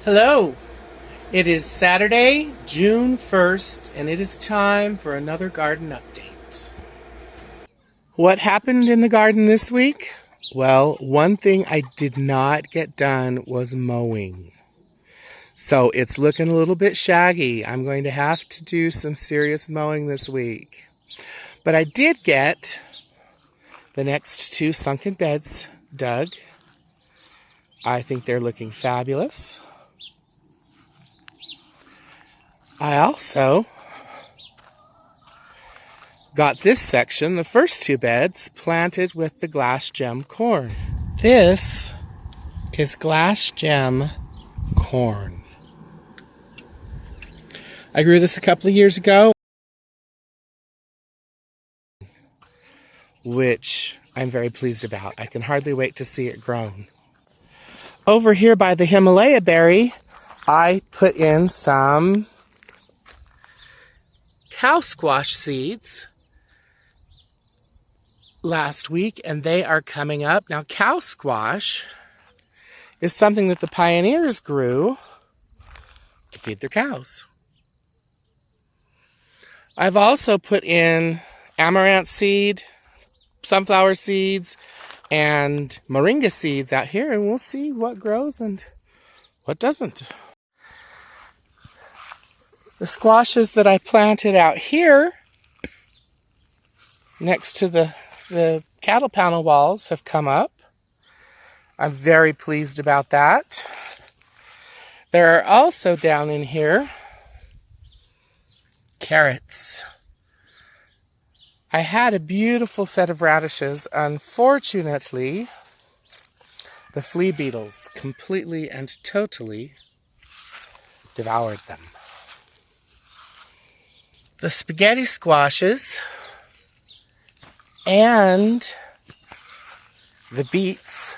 Hello, it is Saturday, June 1st, and it is time for another garden update. What happened in the garden this week? Well, one thing I did not get done was mowing. So it's looking a little bit shaggy. I'm going to have to do some serious mowing this week. But I did get the next two sunken beds dug. I think they're looking fabulous. I also got this section, the first two beds, planted with the glass gem corn. This is glass gem corn. I grew this a couple of years ago, which I'm very pleased about. I can hardly wait to see it grown. Over here by the Himalaya berry, I put in some cow squash seeds last week, and they are coming up. Now, cow squash is something that the pioneers grew to feed their cows. I've also put in amaranth seed, sunflower seeds, and moringa seeds out here, and we'll see what grows and what doesn't. The squashes that I planted out here next to the cattle panel walls have come up. I'm very pleased about that. There are also down in here carrots. I had a beautiful set of radishes. Unfortunately, the flea beetles completely and totally devoured them. The spaghetti squashes and the beets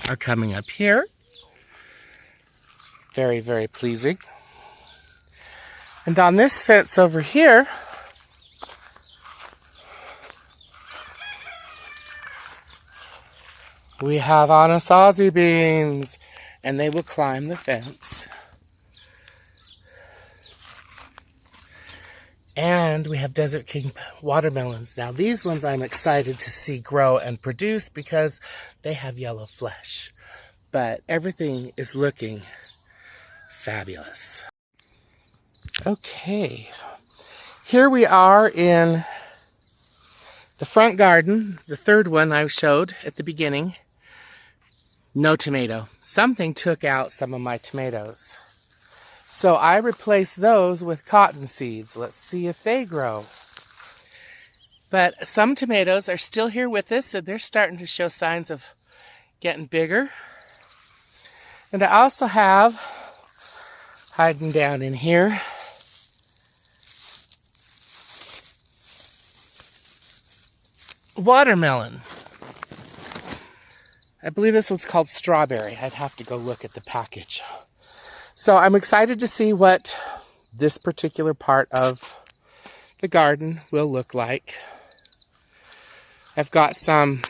are coming up here. Very, very pleasing. And on this fence over here, we have anasazi beans, and they will climb the fence. And we have Desert King watermelons. Now these ones I'm excited to see grow and produce because they have yellow flesh. But everything is looking fabulous. Okay, here we are in the front garden, the third one I showed at the beginning. No tomato. Something took out some of my tomatoes. So I replaced those with cotton seeds. Let's see if they grow. But some tomatoes are still here with us, so they're starting to show signs of getting bigger. And I also have, hiding down in here, watermelon. I believe this was called strawberry. I'd have to go look at the package. So I'm excited to see what this particular part of the garden will look like. I've got some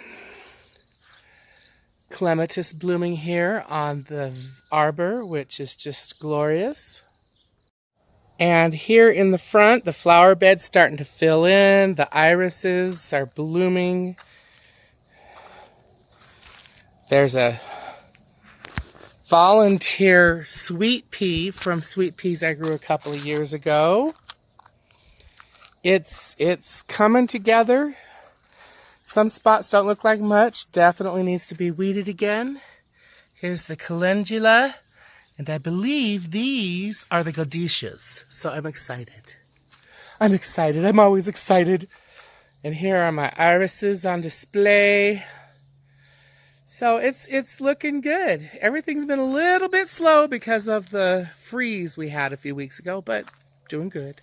clematis blooming here on the arbor, which is just glorious. And here in the front, the flower bed's starting to fill in. The irises are blooming. There's a volunteer sweet pea from sweet peas I grew a couple of years ago. It's coming together. Some spots don't look like much. Definitely needs to be weeded again. Here's the calendula. And I believe these are the godicias. So I'm excited. I'm excited. I'm always excited. And here are my irises on display. So it's looking good. Everything's been a little bit slow because of the freeze we had a few weeks ago, but doing good.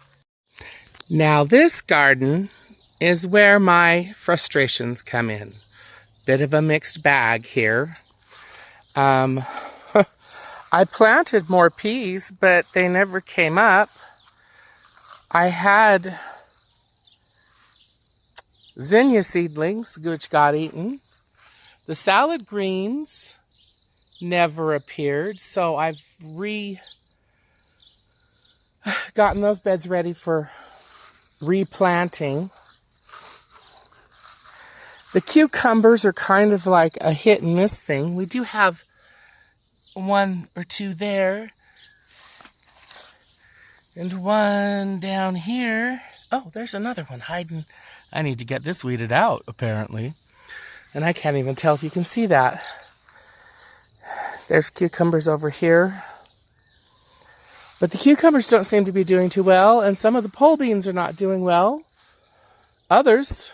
Now this garden is where my frustrations come in. Bit of a mixed bag here. I planted more peas, but they never came up. I had zinnia seedlings, which got eaten. The salad greens never appeared. So I've gotten those beds ready for replanting. The cucumbers are kind of like a hit and miss thing. We do have one or two there. And one down here. Oh, there's another one hiding. I need to get this weeded out, apparently. And I can't even tell if you can see that. There's cucumbers over here. But the cucumbers don't seem to be doing too well, and some of the pole beans are not doing well. Others,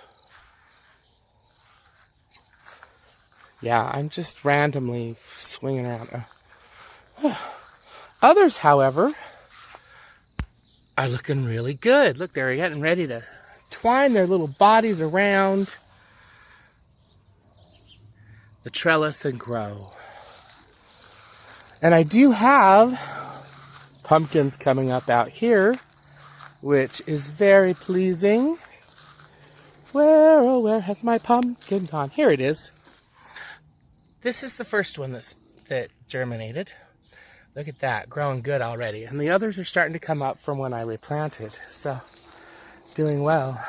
yeah, I'm just randomly swinging around. Others, however, are looking really good. Look, they're getting ready to twine their little bodies around the trellis and grow. And I do have pumpkins coming up out here, which is very pleasing. Where, oh, where has my pumpkin gone? Here it is. This is the first one that germinated. Look at that, growing good already. And the others are starting to come up from when I replanted. So, doing well.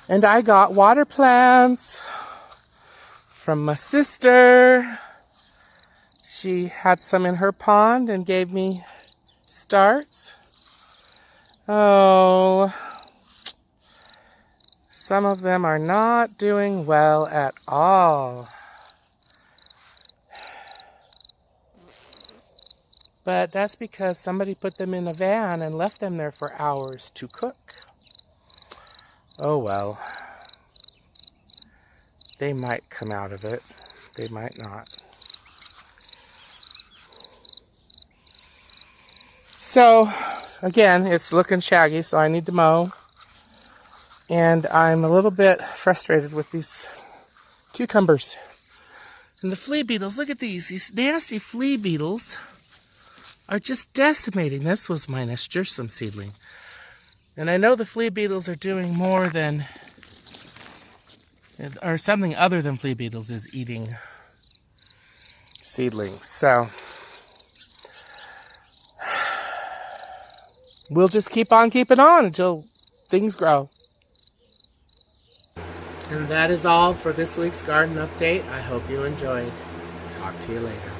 And I got water plants from my sister. She had some in her pond and gave me starts. Oh, some of them are not doing well at all. But that's because somebody put them in a van and left them there for hours to cook. Oh well. They might come out of it. They might not. So, again, it's looking shaggy, so I need to mow. And I'm a little bit frustrated with these cucumbers. And the flea beetles, look at these. These nasty flea beetles are just decimating. This was my nasturtium seedling. And I know the flea beetles are doing more than, or something other than flea beetles is eating seedlings. So, we'll just keep on keeping on until things grow. And that is all for this week's garden update. I hope you enjoyed. Talk to you later.